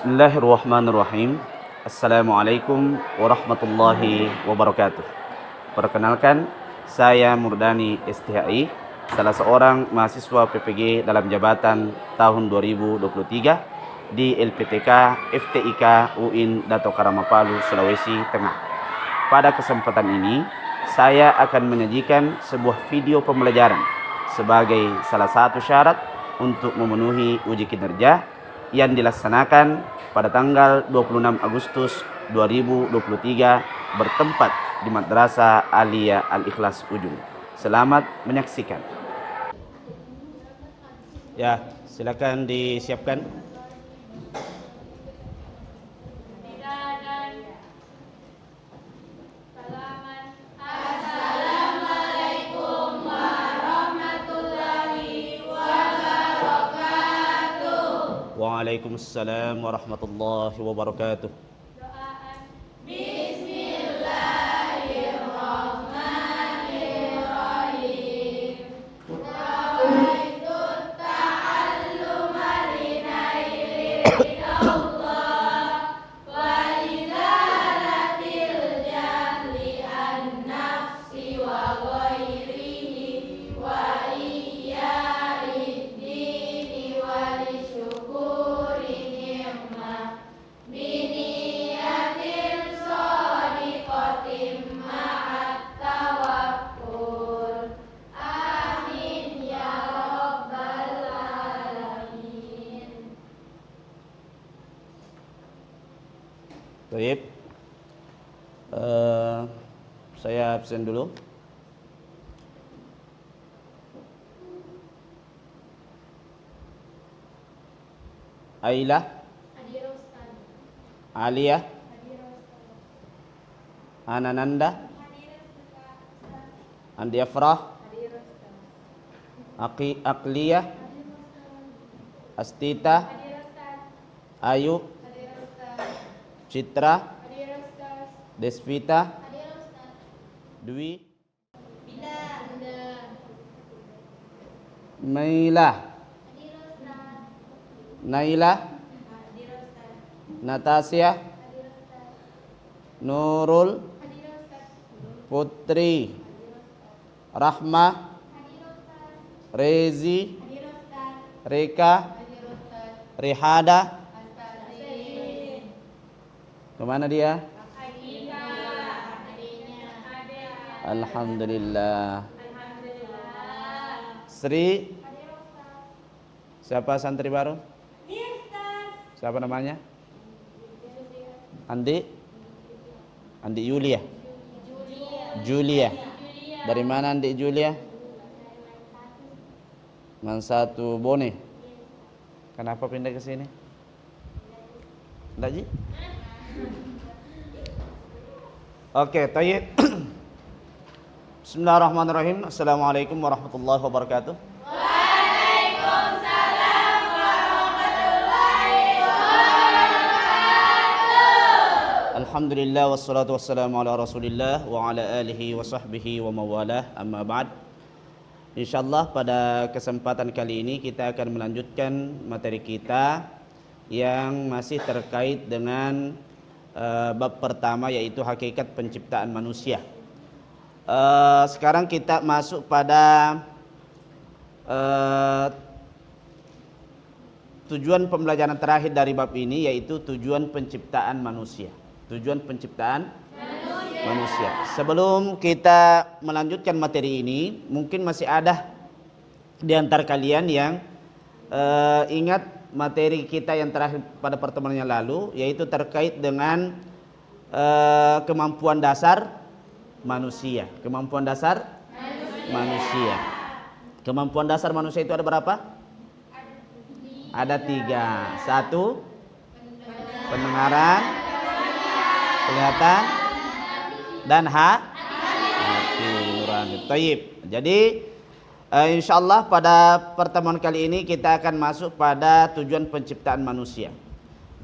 Bismillahirrahmanirrahim. Assalamualaikum warahmatullahi wabarakatuh. Perkenalkan, saya Murdani STHI, salah seorang mahasiswa PPG dalam jabatan tahun 2023 di LPTK FTIK UIN Dato Karama Palu, Sulawesi Tengah. Pada kesempatan ini, saya akan menyajikan sebuah video pembelajaran sebagai salah satu syarat untuk memenuhi uji kinerja yang dilaksanakan pada tanggal 26 Agustus 2023 bertempat di Madrasah Aliyah Al-Ikhlas Ujung. Selamat menyaksikan. Ya, silakan disiapkan. Waalaikumsalam warahmatullahi wabarakatuh. Bismillahirrahmanirrahim. Nawaitu ta'alluma linaili ridallah wa izalatil jahli an nafsi wa ghairihi wa iyya'id dini wa lisyukuri ni'mah biniyatin shadiqatin ma'at tawakkul. Amin ya rabbal alamin. Baik. Saya absen dulu. Ailah, Hadir Ustaz. Aliyah, Hadir Ustaz. Anananda, Hadir Ustaz. Andi Afrah, Hadir Ustaz. Akliyah, Hadir Ustaz. Astita, Hadir Ustaz. Ayu, Hadir Ustaz. Citra, Hadir Ustaz. Desvita, Hadir Ustaz. Dwi, Bila Anda. Mailah, Hadir Ustaz. Nailah, Hadir Ustaz. Natasya, Hadir Ustaz. Nurul, Hadir Ustaz. Putri, Rahmah, Hadir Ustaz. Rezi, Hadir Ustaz. Reka, Hadir Ustaz. Rihada. Astagfirullah. Kemana dia? Adina. Adina. Ada. Alhamdulillah. Alhamdulillah. Sri, Hadir Ustaz. siapa santri baru? Hadir Ustaz. Siapa namanya? Andi? Andi Yulia. Julia. Dari mana Andi Julia? Mansatu Bone. Kenapa pindah ke sini? Enggak, Ji? Oke, tayyib. Bismillahirrahmanirrahim. Assalamualaikum warahmatullahi wabarakatuh. Waalaikumsalam warahmatullahi wabarakatuh. Alhamdulillah wassalatu wassalamu ala Rasulillah wa ala alihi wa sahbihi wa mawalah. Amma ba'd. Insyaallah pada kesempatan kali ini kita akan melanjutkan materi kita yang masih terkait dengan bab pertama, yaitu hakikat penciptaan manusia. Sekarang kita masuk pada tujuan pembelajaran terakhir dari bab ini, yaitu tujuan penciptaan manusia. Tujuan penciptaan manusia. Sebelum kita melanjutkan materi ini, mungkin masih ada di antara kalian yang ingat materi kita yang terakhir pada pertemuan yang lalu, yaitu terkait dengan kemampuan dasar manusia. Kemampuan dasar manusia. Kemampuan dasar manusia itu ada berapa? Ada 3. 1, pendengaran, penglihatan, dan hati nurani. Tayyib. Jadi insyaallah pada pertemuan kali ini kita akan masuk pada tujuan penciptaan manusia.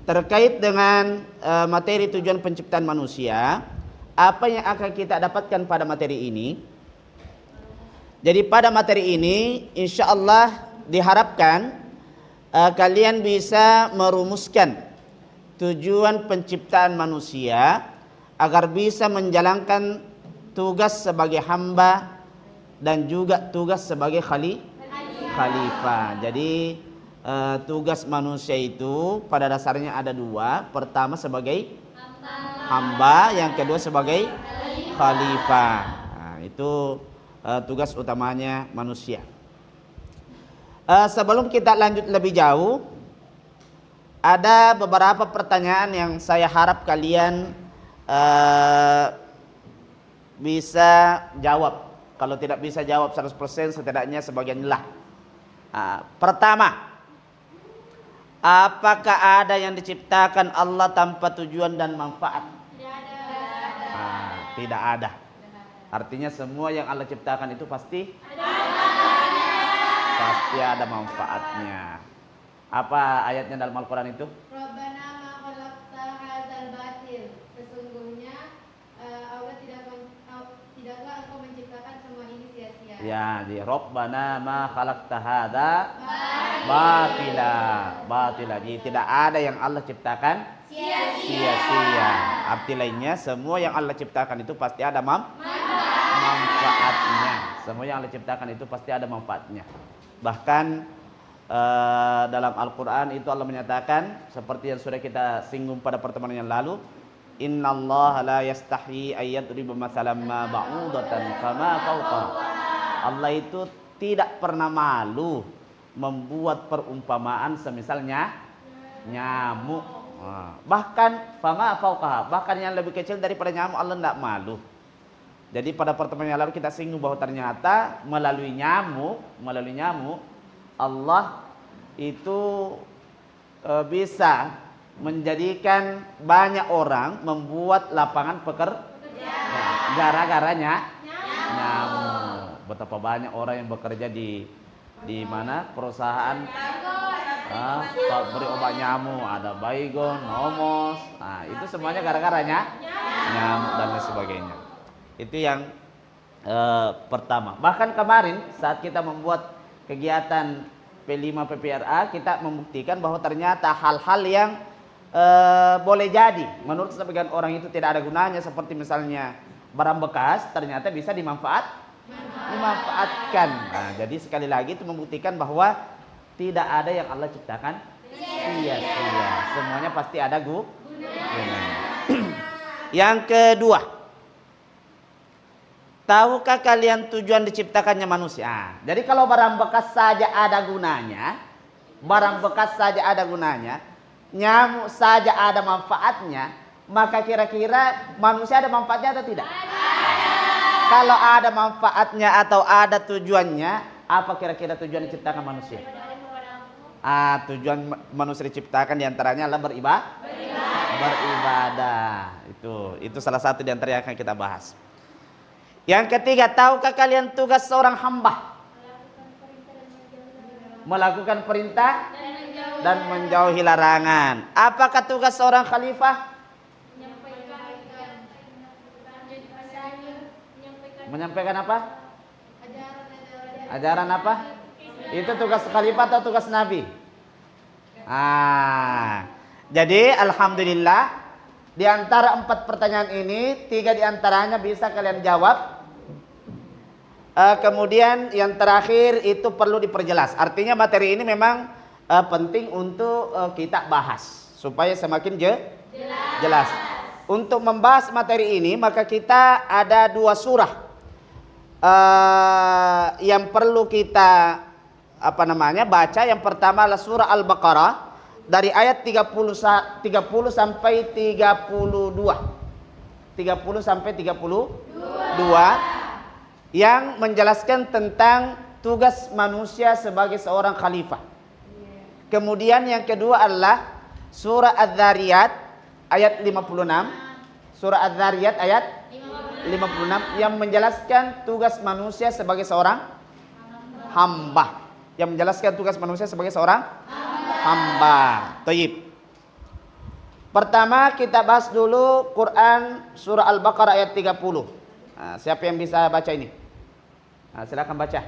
Terkait dengan materi tujuan penciptaan manusia, apa yang akan kita dapatkan pada materi ini? Jadi pada materi ini insyaallah diharapkan kalian bisa merumuskan tujuan penciptaan manusia agar bisa menjalankan tugas sebagai hamba dan juga tugas sebagai khalifah. Jadi tugas manusia itu pada dasarnya ada dua. Pertama sebagai hamba, yang kedua sebagai khalifah. Nah, itu tugas utamanya manusia. Sebelum kita lanjut lebih jauh, ada beberapa pertanyaan yang saya harap kalian bisa jawab. Kalau tidak bisa jawab 100%, setidaknya sebagian lah. Pertama, apakah ada yang diciptakan Allah tanpa tujuan dan manfaat? Tidak ada. Artinya semua yang Allah ciptakan itu pasti ada manfaatnya. Apa ayatnya dalam Al-Quran itu? Rabbana ma khalaqta hadzal batil. Sesungguhnya Allah tidaklah engkau menciptakan semua ini sia-sia. Ya, di Rabbana ma khalaqta hadza batila. Jadi tidak ada yang Allah ciptakan sia-sia. Arti lainnya, semua yang Allah ciptakan itu pasti ada manfaatnya. Semua yang Allah ciptakan itu pasti ada manfaatnya. Bahkan dalam Al-Quran itu Allah menyatakan, seperti yang sudah kita singgung pada pertemuan yang lalu, innallaha la yastahi ayyadriba mathalan ma ba'udatan fama fawqa. Allah itu tidak pernah malu membuat perumpamaan semisalnya nyamuk. Bahkan fama fawqa, bahkan yang lebih kecil daripada nyamuk Allah tidak malu. Jadi pada pertemuan yang lalu kita singgung bahwa ternyata melalui nyamuk Allah itu bisa menjadikan banyak orang membuat lapangan pekerjaan. Gara-garanya nyamuk. Betapa banyak orang yang bekerja di mana perusahaan beri obat nyamuk, ada Baygon, Nomos. Nah, itu semuanya gara-garanya nyamuk dan lain sebagainya. Itu yang pertama. Bahkan kemarin saat kita membuat kegiatan P5 PPRA, kita membuktikan bahwa ternyata hal-hal yang boleh jadi menurut sebagian orang itu tidak ada gunanya, seperti misalnya barang bekas, ternyata bisa dimanfaatkan. Nah, jadi sekali lagi itu membuktikan bahwa tidak ada yang Allah ciptakan sia-sia. Semuanya pasti ada gunanya. Yang kedua, tahukah kalian tujuan diciptakannya manusia? Jadi kalau barang bekas saja ada gunanya, nyamuk saja ada manfaatnya, maka kira-kira manusia ada manfaatnya atau tidak? Kalau ada manfaatnya atau ada tujuannya, apa kira-kira tujuan diciptakan manusia? Tujuan manusia diciptakan diantaranya adalah beribadah. Itu salah satu diantara yang akan kita bahas. Yang ketiga, tahukah kalian tugas seorang hamba? Melakukan perintah dan menjauhi larangan. Apakah tugas seorang khalifah? Menyampaikan apa? Ajaran apa? Itu tugas khalifah atau tugas nabi? Jadi alhamdulillah, di antara 4 pertanyaan ini 3 diantaranya bisa kalian jawab. Kemudian yang terakhir itu perlu diperjelas. Artinya materi ini memang penting untuk kita bahas supaya semakin jelas. Untuk membahas materi ini maka kita ada 2 surah yang perlu kita baca. Yang pertama adalah surah Al-Baqarah dari ayat 30 sampai 32. 30 sampai 32 yang menjelaskan tentang tugas manusia sebagai seorang khalifah. Kemudian yang kedua adalah surah Az-Zariyat ayat 56. Surah Az-Zariyat ayat 56 yang menjelaskan tugas manusia sebagai seorang hamba. Thayyib. Pertama kita bahas dulu Quran surah Al-Baqarah ayat 30. Siapa yang bisa baca ini? Silakan baca.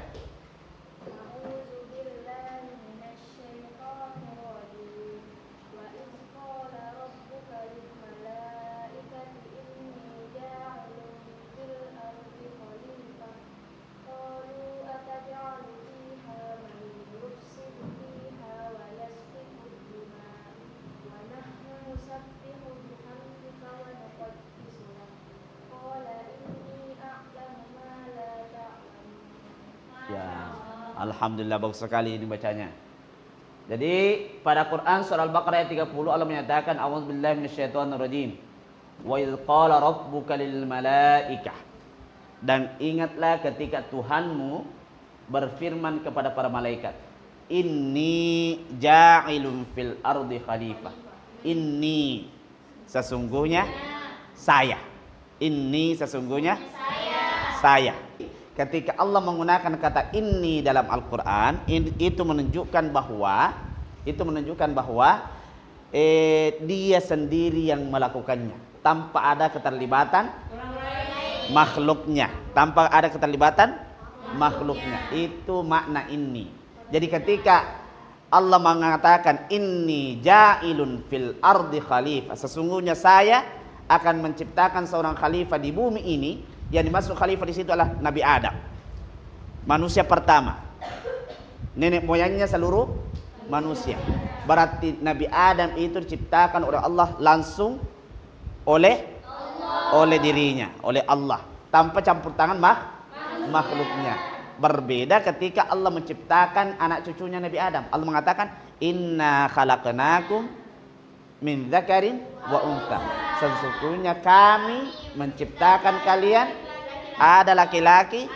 Alhamdulillah, bagus sekali ini bacanya. Jadi pada Quran surah Al-Baqarah ayat 30 Allah menyatakan a'udzubillahi minasyaitonirrajim. Wa idz qala rabbuka lil malaikah. Dan ingatlah ketika Tuhanmu berfirman kepada para malaikat, inni ja'ilun fil ardi khalifah. Inni sesungguhnya saya. Inni sesungguhnya saya. Ketika Allah menggunakan kata inni dalam Al-Quran, itu menunjukkan bahwa dia sendiri yang melakukannya tanpa ada keterlibatan makhluknya. Itu makna inni. Jadi ketika Allah mengatakan inni ja'ilun fil ardi khalifah, sesungguhnya saya akan menciptakan seorang khalifah di bumi ini. Yang dimaksud khalifah di situ adalah Nabi Adam, manusia pertama, nenek moyangnya seluruh manusia. Berarti Nabi Adam itu diciptakan oleh Allah langsung oleh dirinya, oleh Allah, tanpa campur tangan makhluknya. Berbeda ketika Allah menciptakan anak cucunya Nabi Adam. Allah mengatakan inna khalaqnakum min dzakarin wa untha. Sesungguhnya kami menciptakan kalian ada laki-laki.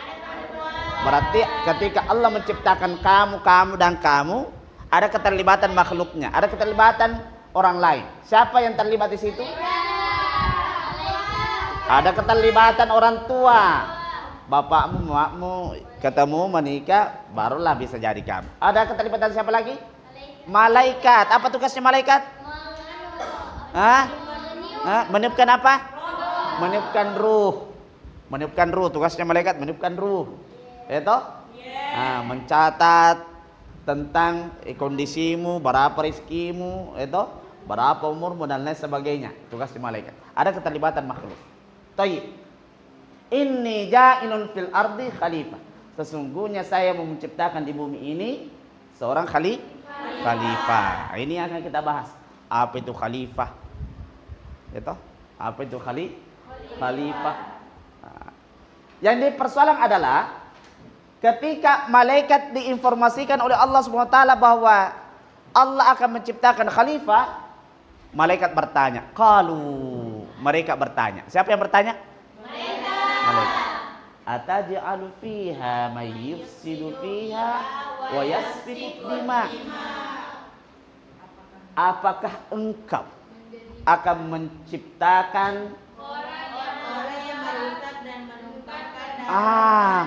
Berarti ketika Allah menciptakan kamu dan kamu, ada keterlibatan makhluknya, ada keterlibatan orang lain. Siapa yang terlibat di situ? Ada keterlibatan orang tua. Bapakmu, makmu ketemu menikah, barulah bisa jadi kamu. Ada keterlibatan siapa lagi? Malaikat. Apa tugasnya malaikat? Meniupkan apa? Meniupkan ruh. Tugasnya malaikat meniupkan ruh. Itu? Mencatat tentang kondisimu, berapa rizkimu, itu, berapa umurmu dan lain sebagainya. Tugasnya malaikat. Ada keterlibatan makhluk. Tayyib. Inni ja'ilun fil ardi khalifah. Sesungguhnya saya mau menciptakan di bumi ini seorang khalifah. Ini akan kita bahas. Apa itu khalifah? Itu? Apa itu khalifah? Yang dipersoalan adalah ketika malaikat diinformasikan oleh Allah SWT bahwa Allah akan menciptakan khalifah, malaikat bertanya. Mereka bertanya. Siapa yang bertanya? Malaikat. Ataj'alu fiha may yufsidu fiha wa yasfiku dima. Apakah engkau akan menciptakan orang yang merusak dan menumpahkan darah?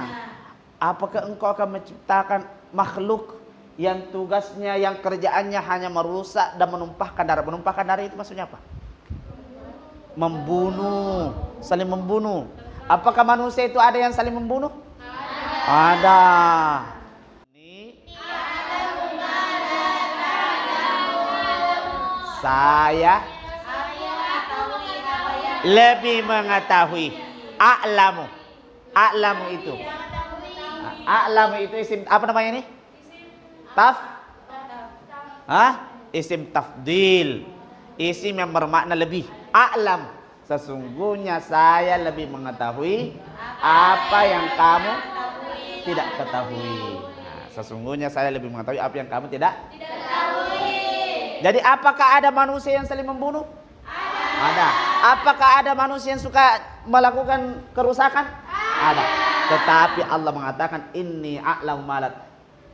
Apakah engkau akan menciptakan makhluk yang tugasnya, yang kerjaannya hanya merusak dan menumpahkan darah? Menumpahkan darah itu maksudnya apa? Membunuh, saling membunuh. Apakah manusia itu ada yang saling membunuh? Ada. Saya lebih mengetahui. A'lamu itu. A'lamu itu isim apa namanya ini? Isim tafdil. Isim yang bermakna lebih. A'lam. Sesungguhnya saya lebih mengetahui apa yang kamu tidak ketahui. Sesungguhnya saya lebih mengetahui apa yang kamu tidak ketahui. Jadi apakah ada manusia yang saling membunuh? Ada. Apakah ada manusia yang suka melakukan kerusakan? Ada. Tetapi Allah mengatakan inni a'lamu malat.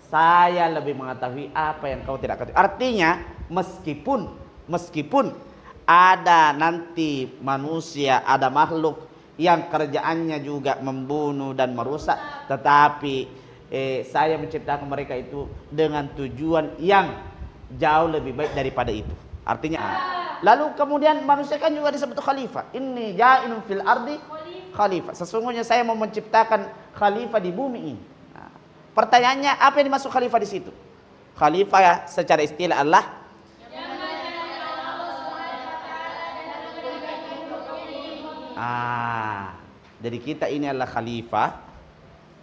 Saya lebih mengetahui apa yang kau tidak ketahui. Artinya meskipun ada nanti manusia, ada makhluk yang kerjaannya juga membunuh dan merusak, tetapi saya menciptakan mereka itu dengan tujuan yang jauh lebih baik daripada itu. Artinya lalu kemudian manusia kan juga disebut khalifah. Inni ja'ilun fil ardi khalifah. Sesungguhnya saya mau menciptakan khalifah di bumi ini. Pertanyaannya, apa yang dimaksud khalifah di situ? Khalifah ya, secara istilah Allah. Jadi kita ini adalah khalifah,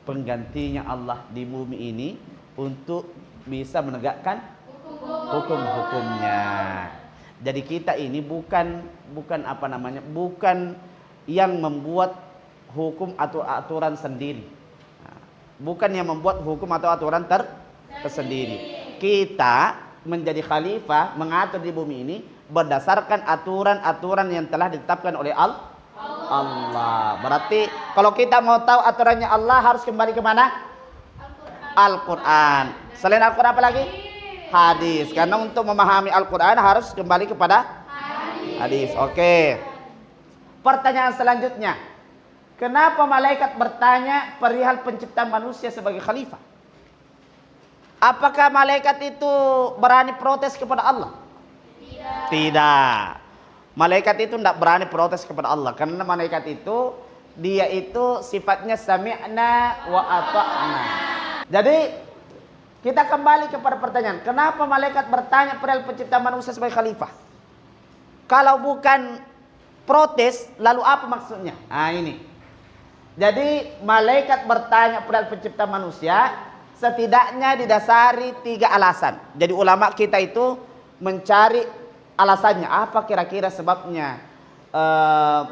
penggantinya Allah di bumi ini untuk bisa menegakkan hukum-hukumnya. Jadi kita ini bukan yang membuat hukum atau aturan sendiri. bukan yang membuat hukum atau aturan tersendiri. Kita menjadi khalifah, mengatur di bumi ini berdasarkan aturan-aturan yang telah ditetapkan oleh Allah. Berarti kalau kita mau tahu aturannya Allah harus kembali ke mana? Al-Quran. Selain Al-Quran apa lagi? Hadis. Karena untuk memahami Al-Quran harus kembali kepada hadis. Oke. Pertanyaan selanjutnya. Kenapa malaikat bertanya perihal penciptaan manusia sebagai khalifah? Apakah malaikat itu berani protes kepada Allah? Tidak. Malaikat itu tidak berani protes kepada Allah. Karena malaikat itu, dia itu sifatnya sami'na wa ata'na. Jadi kita kembali kepada pertanyaan, kenapa malaikat bertanya perihal penciptaan manusia sebagai khalifah? Kalau bukan protes, lalu apa maksudnya? Nah ini. Jadi malaikat bertanya perihal penciptaan manusia setidaknya didasari 3 alasan. Jadi ulama kita itu mencari alasannya, apa kira-kira sebabnya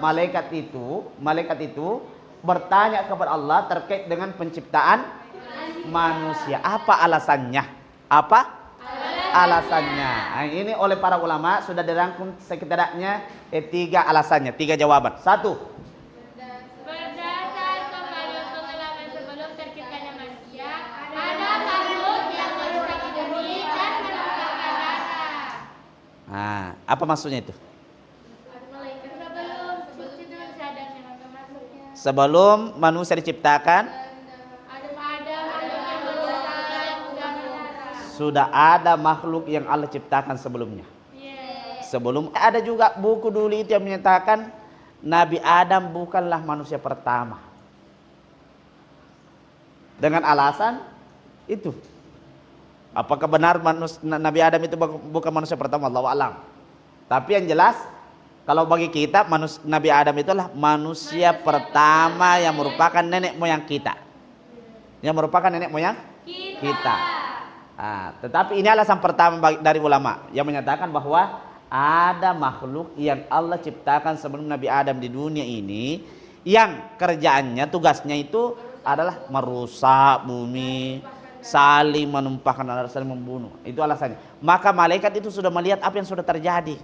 malaikat itu bertanya kepada Allah terkait dengan penciptaan manusia. Apa alasannya? Alasannya. Nah, ini oleh para ulama sudah dirangkum setidaknya 3 alasannya, 3 jawaban. 1. Berdasarkan pada pengalaman sebelum terciptanya manusia, ada makhluk yang merusak bumi dan menumpahkan darah. Nah, apa maksudnya itu? Sebelum manusia diciptakan, sudah ada makhluk yang Allah ciptakan sebelumnya. Sebelum ada juga buku dulu itu yang menyatakan Nabi Adam bukanlah manusia pertama. Dengan alasan itu. Apakah benar Nabi Adam itu bukan manusia pertama? Allahu a'lam. Tapi yang jelas, kalau bagi kita Nabi Adam itulah manusia pertama yang merupakan nenek moyang kita. Yang merupakan nenek moyang kita. Nah, tetapi ini alasan pertama dari ulama yang menyatakan bahwa ada makhluk yang Allah ciptakan sebelum Nabi Adam di dunia ini, yang kerjaannya, tugasnya itu adalah merusak bumi, saling menumpahkan darah, saling membunuh. Itu alasannya. Maka malaikat itu sudah melihat apa yang sudah terjadi.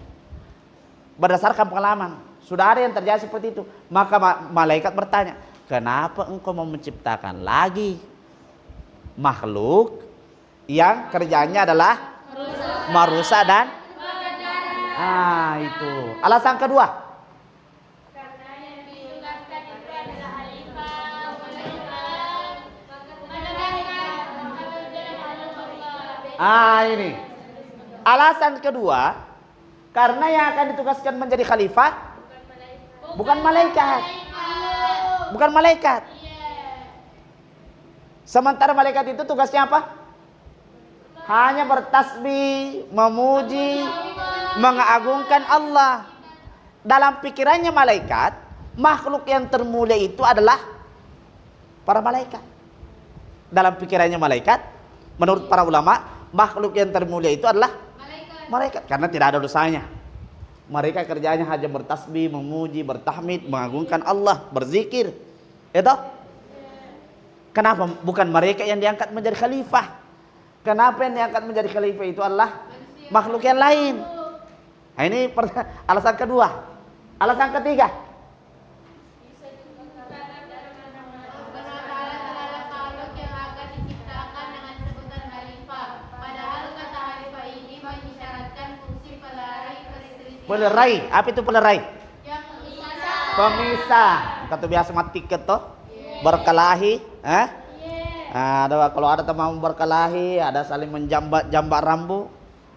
Berdasarkan pengalaman, sudah ada yang terjadi seperti itu. Maka malaikat bertanya, kenapa engkau mau menciptakan lagi makhluk yang kerjanya adalah merusak dan itu. Alasan kedua. Karena yang ditugaskan itu adalah khalifah, menegakkan Allah. Ini. Alasan kedua, karena yang akan ditugaskan menjadi khalifah bukan malaikat. Bukan malaikat. Sementara malaikat itu tugasnya apa? Hanya bertasbih, memuji, mengagungkan Allah. Dalam pikirannya malaikat, makhluk yang termulia itu adalah para malaikat. Dalam pikirannya malaikat, menurut para ulama, makhluk yang termulia itu adalah malaikat. Karena tidak ada dosanya. Mereka kerjanya hanya bertasbih, memuji, bertahmid, mengagungkan Allah, berzikir. Itu. Kenapa bukan mereka yang diangkat menjadi khalifah? Kenapa yang diangkat menjadi khalifah itu adalah makhluk yang lain? Nah, ini alasan kedua. Alasan ketiga. Makhluk yang akan diciptakan dengan sebutan khalifah. Padahal kata khalifah ini mengisyaratkan fungsi Pelerai. Apa itu pelerai? yang Pemisah. Kata biasa mati keto. Berkelahi. Kalau ada teman berkelahi, ada saling menjambak rambu,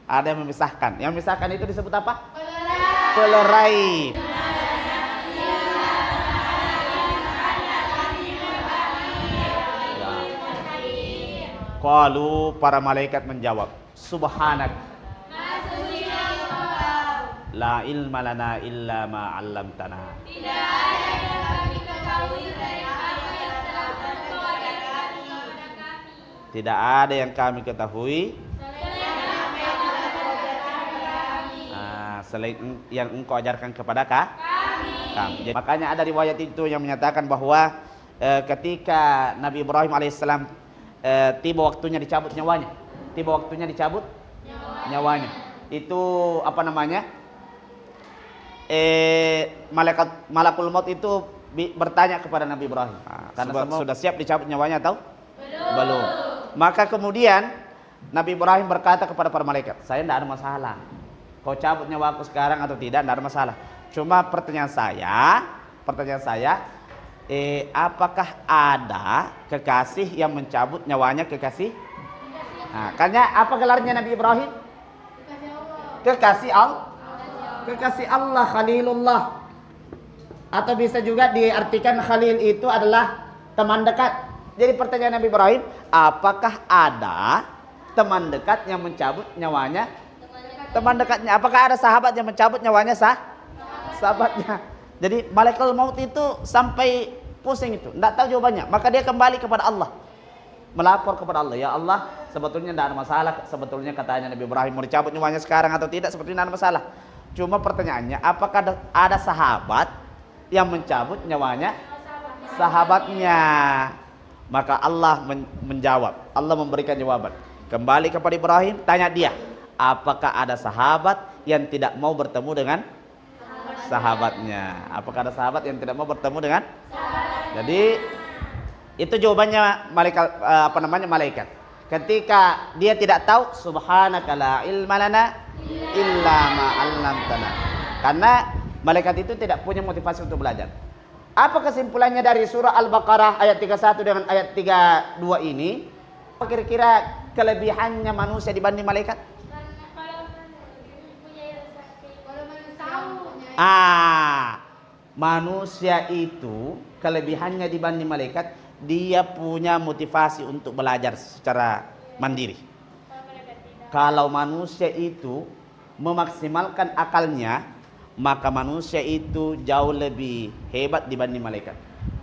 ada yang memisahkan. Yang memisahkan itu disebut apa? Pelerai. Qalu, para malaikat menjawab, Subhanak, la ilma lana illa ma 'allamtana. Tidak ada yang kami ketahui selain yang engkau ajarkan kepada kami. Makanya ada riwayat itu yang menyatakan bahwa ketika Nabi Ibrahim alaihissalam tiba waktunya dicabut nyawanya. Tiba waktunya dicabut nyawanya. Itu apa namanya? Malakul maut itu bertanya kepada Nabi Ibrahim. Karena sudah siap dicabut nyawanya atau belum? Maka kemudian Nabi Ibrahim berkata kepada para malaikat, saya tidak ada masalah. Kau cabut nyawaku sekarang atau tidak ada masalah. Cuma pertanyaan saya, apakah ada kekasih yang mencabut nyawanya kekasih? Nah, karena apa gelarnya Nabi Ibrahim? Kekasih Allah. Kekasih Allah, Khalilullah. Atau bisa juga diartikan Khalil itu adalah teman dekat. Jadi pertanyaan Nabi Ibrahim, apakah ada teman dekat yang mencabut nyawanya? Teman dekatnya. Apakah ada sahabat yang mencabut nyawanya sahabatnya? Jadi malaikat maut itu sampai pusing itu, tidak tahu jawabannya. Maka dia kembali kepada Allah, melapor kepada Allah, ya Allah, sebetulnya tidak ada masalah. Sebetulnya katanya Nabi Ibrahim mau dicabut nyawanya sekarang atau tidak, sebetulnya tidak ada masalah. Cuma pertanyaannya, apakah ada sahabat yang mencabut nyawanya sahabatnya? Maka Allah menjawab, Allah memberikan jawaban. Kembali kepada Ibrahim, tanya dia, apakah ada sahabat yang tidak mau bertemu dengan sahabatnya? Apakah ada sahabat yang tidak mau bertemu dengan? Jadi itu jawabannya malaikat. Ketika dia tidak tahu, subhanaka la ilma lana illa ma 'allamtana. Karena malaikat itu tidak punya motivasi untuk belajar. Apa kesimpulannya dari surah Al-Baqarah ayat 31 dengan ayat 32 ini? Apa kira-kira kelebihannya manusia dibanding malaikat? Manusia itu kelebihannya dibanding malaikat, dia punya motivasi untuk belajar secara mandiri. Kalau manusia itu memaksimalkan akalnya, maka manusia itu jauh lebih hebat dibanding malaikat.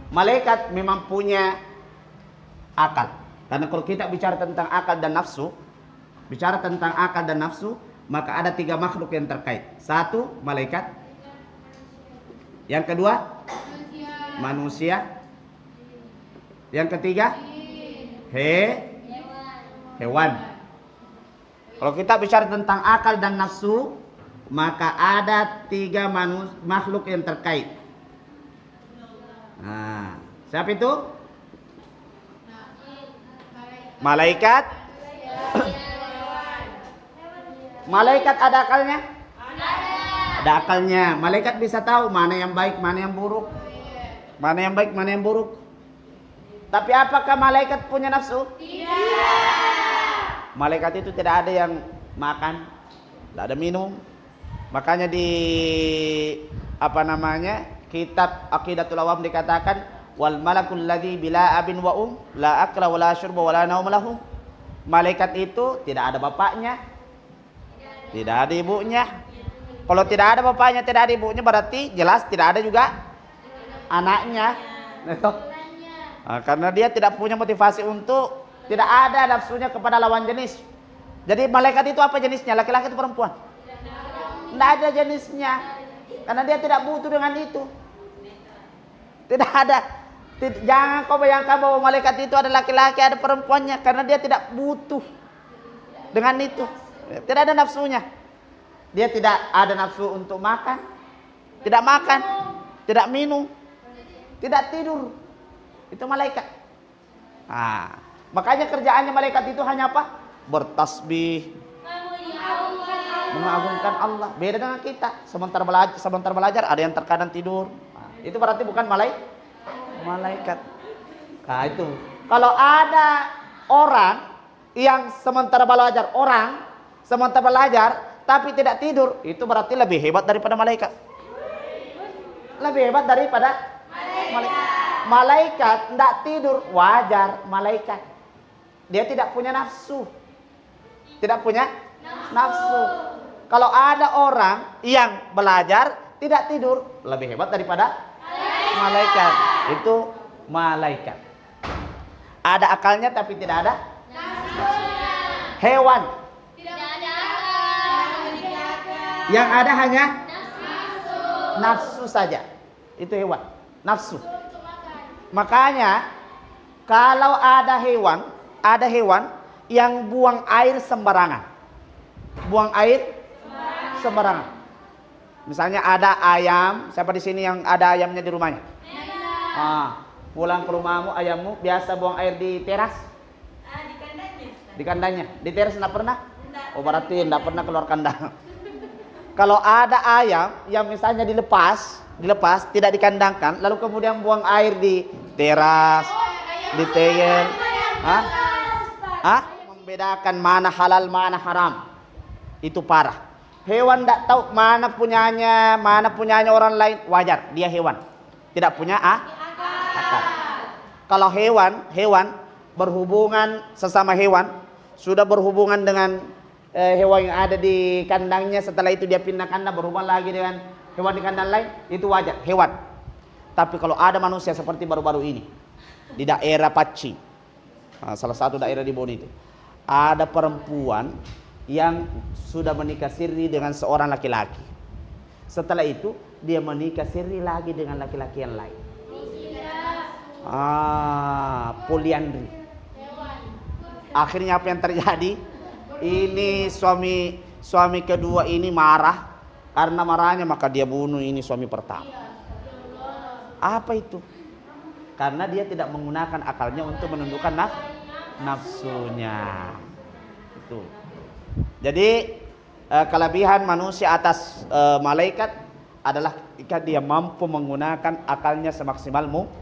Malaikat memang punya akal. Karena kalau kita bicara tentang akal dan nafsu, maka ada 3 makhluk yang terkait. 1, malaikat. Yang kedua, manusia. Yang ketiga, hewan. Kalau kita bicara tentang akal dan nafsu, maka ada 3 makhluk yang terkait. Nah, siapa itu? Malaikat. Malaikat ada akalnya? Ada akalnya. Malaikat bisa tahu mana yang baik, mana yang buruk. Mana yang baik, mana yang buruk. Tapi apakah malaikat punya nafsu? Tidak. Malaikat itu tidak ada yang makan, tidak ada minum. Makanya di kitab Aqidatul Awam dikatakan, wal malakul ladzi bila abin wa la akla wa la syurba wa la naum lahu. Malaikat itu tidak ada bapaknya, tidak ada ibunya. Kalau tidak ada bapaknya, tidak ada ibunya, berarti jelas tidak ada juga anaknya. Karena dia tidak punya motivasi untuk, tidak ada nafsunya kepada lawan jenis. Jadi malaikat itu apa jenisnya? Laki-laki atau perempuan? Tidak ada jenisnya. Karena dia tidak butuh dengan itu. Tidak ada. Jangan kau bayangkan bahwa malaikat itu ada laki-laki, ada perempuannya. Karena dia tidak butuh dengan itu. Tidak ada nafsunya. Dia tidak ada nafsu untuk makan, tidak minum, tidak tidur. Itu malaikat. Makanya kerjaannya malaikat itu hanya apa? Bertasbih, mengagungkan Allah. Beda dengan kita. Sebentar belajar ada yang terkadang tidur. Itu berarti bukan malaikat. Nah itu. Kalau ada orang yang sementara belajar tapi tidak tidur, itu berarti lebih hebat daripada malaikat. Lebih hebat daripada malaikat. Malaikat tidak tidur, wajar malaikat. Dia tidak punya nafsu. Tidak punya nafsu. Kalau ada orang yang belajar tidak tidur, lebih hebat daripada malaikat. Itu malaikat. Ada akalnya tapi tidak ada hewan. Yang ada hanya nafsu saja. Itu hewan, nafsu. Makanya kalau ada hewan yang buang air sembarangan. Buang air sembarangan. Misalnya ada ayam, siapa di sini yang ada ayamnya di rumahnya? Pulang ke rumahmu, ayammu biasa buang air di teras? Di kandangnya. Di kandangnya. Di teras enggak pernah? Oh, berarti enggak pernah keluar kandang. Kalau ada ayam yang misalnya dilepas, tidak dikandangkan, lalu kemudian buang air di teras, di tegel, membedakan mana halal, mana haram, itu parah. Hewan tidak tahu mana punyanya orang lain, wajar, dia hewan, tidak punya akal. Kalau hewan berhubungan sesama hewan, sudah berhubungan dengan hewan yang ada di kandangnya, setelah itu dia pindah kandang berhubungan lagi dengan hewan di kandang lain, itu wajar, hewan. Tapi kalau ada manusia seperti baru-baru ini di daerah Paci, salah satu daerah di Boni itu, ada perempuan yang sudah menikah siri dengan seorang laki-laki. Setelah itu dia menikah siri lagi dengan laki-laki yang lain. Poliandri. Akhirnya apa yang terjadi? Ini suami kedua ini marah. Karena marahnya maka dia bunuh ini suami pertama. Apa itu? Karena dia tidak menggunakan akalnya untuk menundukkan nafsunya. Itu. Jadi kelebihan manusia atas malaikat adalah ketika dia mampu menggunakan akalnya semaksimal mungkin.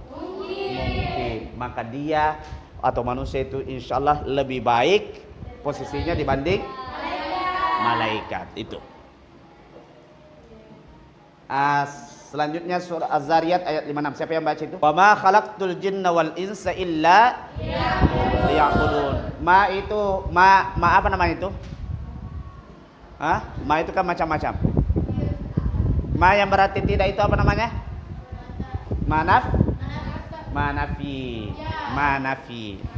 Maka dia atau manusia itu insya Allah lebih baik posisinya dibanding malaikat itu. Selanjutnya surah Az-Zariyat ayat 56. Siapa yang baca itu? Wa ma khalaqtul jinna wal insa illa liya'budun. Ma itu ma apa namanya itu? Ma itu kan macam-macam. Ma yang berarti tidak itu apa namanya? Manafi.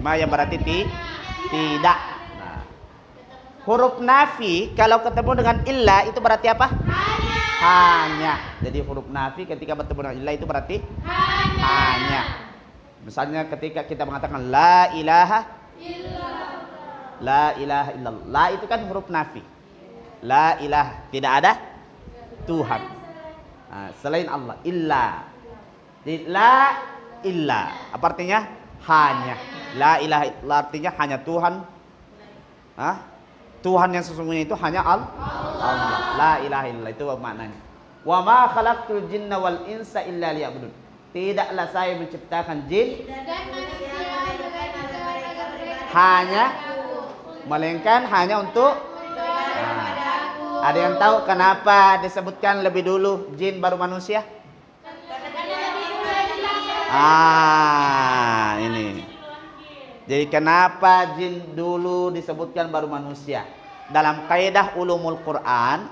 Ma yang berarti tidak. Nah. Huruf nafi kalau ketemu dengan illa itu berarti apa? Hanya. Jadi huruf nafi ketika bertemu dengan illa itu berarti hanya. Misalnya ketika kita mengatakan la ilaha illallah. La itu kan huruf nafi. La ilaha, tidak ada Tuhan selain Allah. Illa. Jadi la illa apa artinya? Hanya. La ilaha illallah artinya hanya Tuhan. Tuhan yang sesungguhnya itu hanya Allah. La ilaha illallah itu maknanya. Wa ma khalaqtul jinna wal insa illa liya'budun. Tidaklah saya menciptakan jin melainkan hanya untuk ada yang tahu kenapa disebutkan lebih dulu jin baru manusia? Ini. Jadi kenapa jin dulu disebutkan baru manusia? Dalam kaidah ulumul Quran,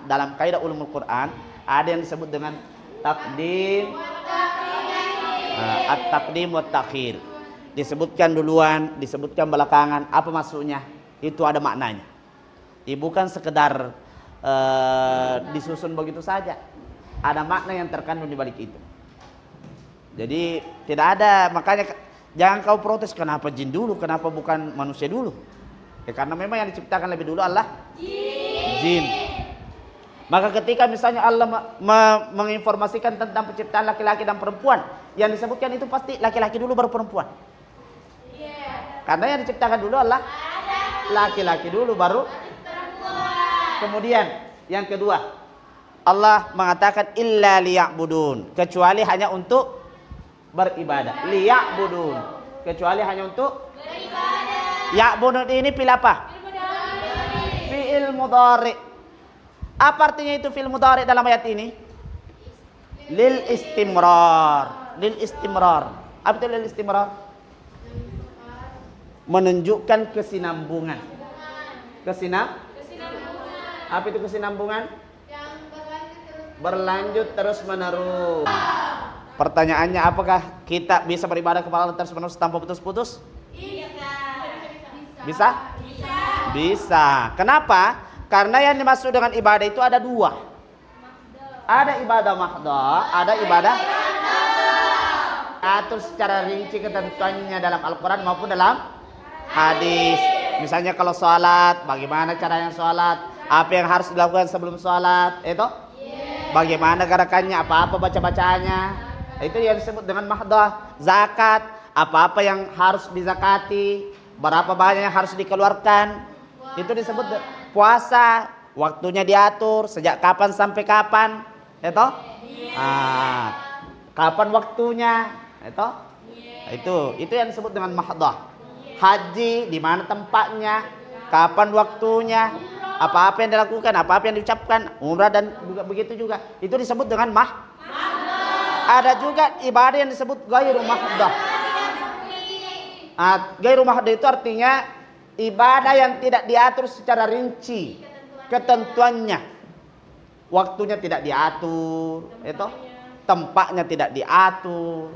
ada yang disebut dengan takdim, at-takdim wa takhir. Disebutkan duluan, disebutkan belakangan. Apa maksudnya? Itu ada maknanya. Bukan sekedar disusun begitu saja. Ada makna yang terkandung di balik itu. Jadi tidak ada, makanya jangan kau protes kenapa jin dulu, kenapa bukan manusia dulu? Karena memang yang diciptakan lebih dulu Allah jin. Maka ketika misalnya Allah menginformasikan tentang penciptaan laki-laki dan perempuan, yang disebutkan itu pasti laki-laki dulu baru perempuan. Karena yang diciptakan dulu Allah laki-laki dulu baru perempuan. Kemudian yang kedua, Allah mengatakan illa liya'budun, kecuali hanya untuk beribadah. Liya'budun, kecuali hanya untuk beribadah. Ya'budun ini fi'il apa? Fi'il mudhari. Apa artinya itu fi'il mudhari dalam ayat ini? Lil istimrar. Apa itu lil istimrar? Menunjukkan kesinambungan. Apa itu kesinambungan? Berlanjut terus menerus. Pertanyaannya, apakah kita bisa beribadah kepada Allah terus menerus tanpa putus-putus? Bisa. Kenapa? Karena yang dimaksud dengan ibadah itu ada dua. Ada ibadah mahdoh, ada ibadah atur secara rinci ketentuannya dalam Al-Quran maupun dalam hadis. Misalnya kalau sholat, bagaimana caranya sholat, apa yang harus dilakukan sebelum sholat, itu bagaimana gerakannya, apa-apa baca-bacaannya, itu yang disebut dengan mahdah. Zakat, apa-apa yang harus dizakati, berapa banyak yang harus dikeluarkan, itu disebut. Puasa, waktunya diatur, sejak kapan sampai kapan, itu kapan waktunya, itu yang disebut dengan mahdah. Haji, di mana tempatnya, kapan waktunya, apa-apa yang dilakukan, apa-apa yang diucapkan. Umrah dan juga begitu juga, itu disebut dengan Ada juga ibadah yang disebut ghairu mahdah. Ghairu mahdah itu artinya ibadah yang tidak diatur secara rinci ketentuannya. Waktunya tidak diatur, itu tempatnya tidak diatur,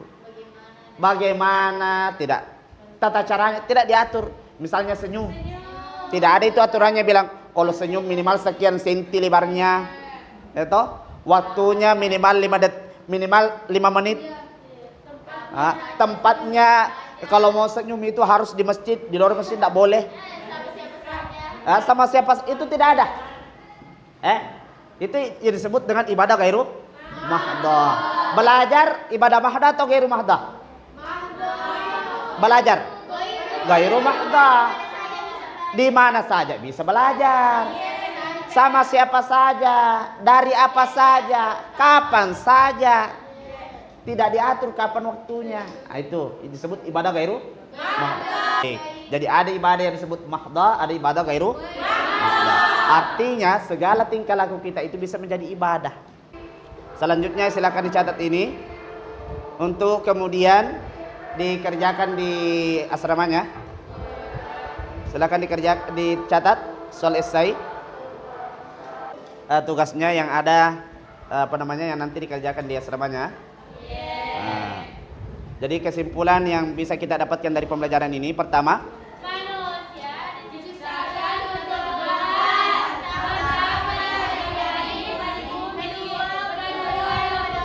bagaimana tidak, tata caranya tidak diatur. Misalnya senyum, tidak ada itu aturannya bilang kalau senyum minimal sekian senti lebarnya, itu waktunya minimal 5 menit. Tempatnya kalau mau senyum itu harus di masjid, di luar masjid tidak boleh. Sama siapa itu tidak ada. Itu yang disebut dengan ibadah ghairu mahdah. Belajar ibadah mahdah atau ghairu mahdah? Belajar ghairu mahdah. Di mana saja bisa belajar, sama siapa saja, dari apa saja, kapan saja, tidak diatur kapan waktunya. Itu disebut ibadah ghairu mahdah. Jadi ada ibadah yang disebut mahdah, ada ibadah ghairu mahdah. Artinya segala tingkah laku kita itu bisa menjadi ibadah. Selanjutnya silakan dicatat ini untuk kemudian dikerjakan di asramanya. Silakan dicatat, selesai tugasnya yang ada yang nanti dikerjakan di asramanya. Jadi kesimpulan yang bisa kita dapatkan dari pembelajaran ini, pertama, Manusia diciptakan untuk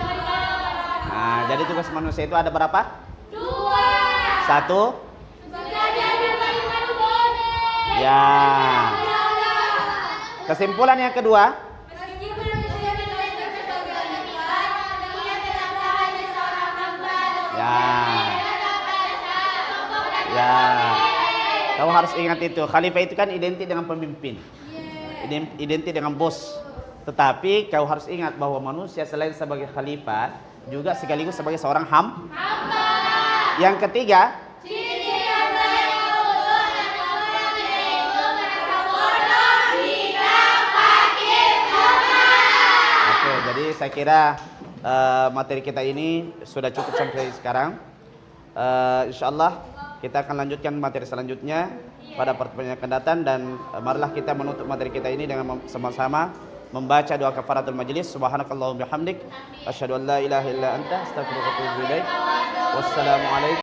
berdoa, jadi tugas manusia itu ada berapa? 2. 1. Ya. Kesimpulan yang kedua, kau harus ingat itu. Khalifah itu kan identik dengan pemimpin, identik dengan bos. Tetapi kau harus ingat bahwa manusia selain sebagai khalifah juga sekaligus sebagai seorang hamba. Yang ketiga, jadi saya kira materi kita ini sudah cukup sampai sekarang. Insyaallah kita akan lanjutkan materi selanjutnya pada pertemuan yang akan datang, dan marilah kita menutup materi kita ini dengan sama-sama membaca doa kafaratul majlis. Subhanakallahumma bihamdik asyhadu an la ilaha illa anta astaghfiruka wa atubu ilaik. Wassalamualaikum